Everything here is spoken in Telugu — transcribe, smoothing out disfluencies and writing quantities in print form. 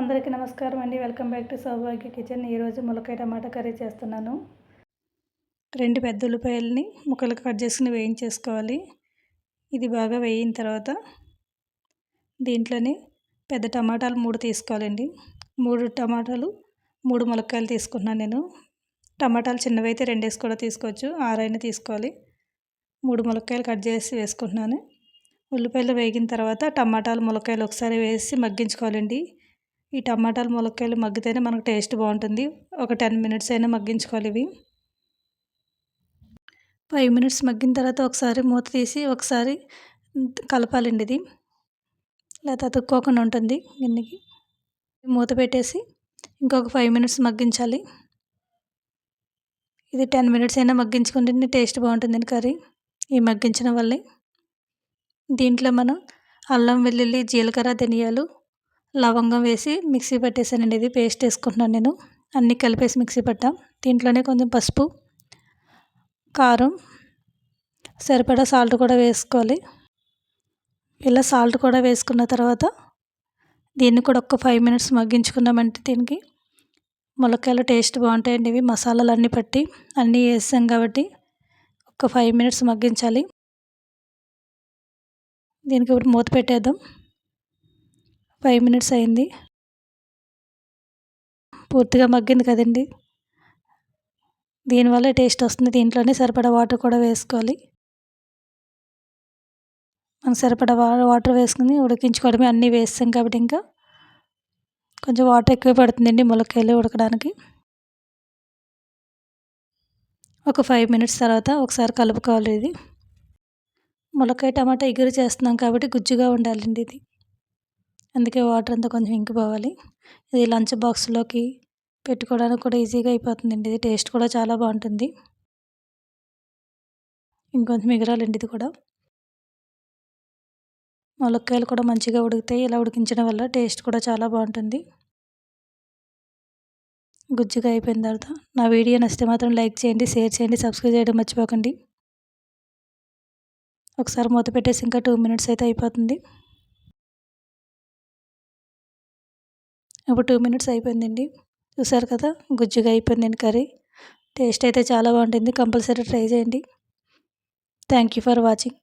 అందరికీ నమస్కారం అండి. Welcome back to Saubhagya kitchen. ఈరోజు ములక్కాయ టమాటా కర్రీ చేస్తున్నాను. 2 పెద్ద ఉల్లిపాయలని ముక్కలుగా కట్ చేసుకుని వేయించేసుకోవాలి. ఇది బాగా వేగిన తర్వాత దీంట్లోని పెద్ద టమాటాలు 3 తీసుకోవాలండి. 3 టమాటాలు 3 ములక్కాయలు తీసుకుంటున్నాను నేను. టమాటాలు చిన్నవైతే 2 కూడా తీసుకోవచ్చు, 6 అయినా తీసుకోవాలి. 3 ములక్కాయలు కట్ చేసి వేసుకుంటున్నాను. ఉల్లిపాయలు వేగిన తర్వాత టమాటాలు ములక్కాయలు ఒకసారి వేసి మగ్గించుకోవాలండి. ఈ టమాటాలు ములక్కాయలు మగ్గితేనే మనకు టేస్ట్ బాగుంటుంది. ఒక 10 మినిట్స్ అయినా మగ్గించుకోవాలి. ఇవి 5 మినిట్స్ మగ్గిన తర్వాత ఒకసారి మూత తీసి ఒకసారి కలపాలండి. ఇది లేకపోతే అతుక్కోకుండా ఉంటుంది గిన్నెకి. మూత పెట్టేసి ఇంకొక 5 మినిట్స్ మగ్గించాలి. ఇది 10 మినిట్స్ అయినా మగ్గించుకుంటే టేస్ట్ బాగుంటుందండి కర్రీ. ఈ మగ్గించడం వల్లే. దీంట్లో మనం అల్లం వెల్లుల్లి జీలకర్ర ధనియాలు లవంగం వేసి మిక్సీ పట్టేసానండి. ఇది పేస్ట్ వేసుకుంటున్నాను నేను. అన్నీ కలిపేసి మిక్సీ పట్టాం. దీంట్లోనే కొంచెం పసుపు, కారం, సరిపడా సాల్ట్ కూడా వేసుకోవాలి. ఇలా సాల్ట్ కూడా వేసుకున్న తర్వాత దీన్ని కూడా ఒక 5 మినిట్స్ మగ్గించుకున్నామంటే దీనికి ములక్కాయలు టేస్ట్ బాగుంటాయండి. ఇవి మసాలాలు అన్నీ పట్టి అన్నీ వేసాం కాబట్టి ఒక 5 మినిట్స్ మగ్గించాలి. దీనికి ఇప్పుడు మూత పెట్టేద్దాం. 5 మినిట్స్ అయింది. పూర్తిగా మగ్గింది కదండి. దీనివల్ల టేస్ట్ వస్తుంది. దీంట్లోనే సరిపడా వాటర్ కూడా వేసుకోవాలి. మనం సరిపడా వాటర్ వేసుకుని ఉడికించుకోవడమే. అన్నీ వేస్తాం కాబట్టి ఇంకా కొంచెం వాటర్ ఎక్కువ పడుతుందండి ములక్కాయలు ఉడకడానికి. ఒక 5 మినిట్స్ తర్వాత ఒకసారి కలుపుకోవాలి. ఇది ములక్కాయ టమాటా ఎగురు చేస్తున్నాం కాబట్టి గుజ్జుగా ఉండాలండి ఇది. అందుకే వాటర్ అంతా కొంచెం ఇంకిపోవాలి. ఇది లంచ్ బాక్స్లోకి పెట్టుకోవడానికి కూడా ఈజీగా అయిపోతుందండి. ఇది టేస్ట్ కూడా చాలా బాగుంటుంది. ఇంకొంచెం ఎగరాలండి ఇది కూడా. ములక్కాయలు కూడా మంచిగా ఉడుకుతాయి. ఇలా ఉడికించడం వల్ల టేస్ట్ కూడా చాలా బాగుంటుంది. గుజ్జుగా అయిపోయిన తర్వాత నా వీడియో నచ్చితే మాత్రం లైక్ చేయండి, షేర్ చేయండి, సబ్స్క్రైబ్ చేయడం మర్చిపోకండి. ఒకసారి మూత పెట్టేసి ఇంకా 2 మినిట్స్ అయితే అయిపోతుంది. ఇప్పుడు 2 మినిట్స్ అయిపోయిందండి. చూసారు కదా, గుజ్జుగా అయిపోయిందండి కర్రీ. టేస్ట్ అయితే చాలా బాగుంటుంది. కంపల్సరీ ట్రై చేయండి. Thank you for watching.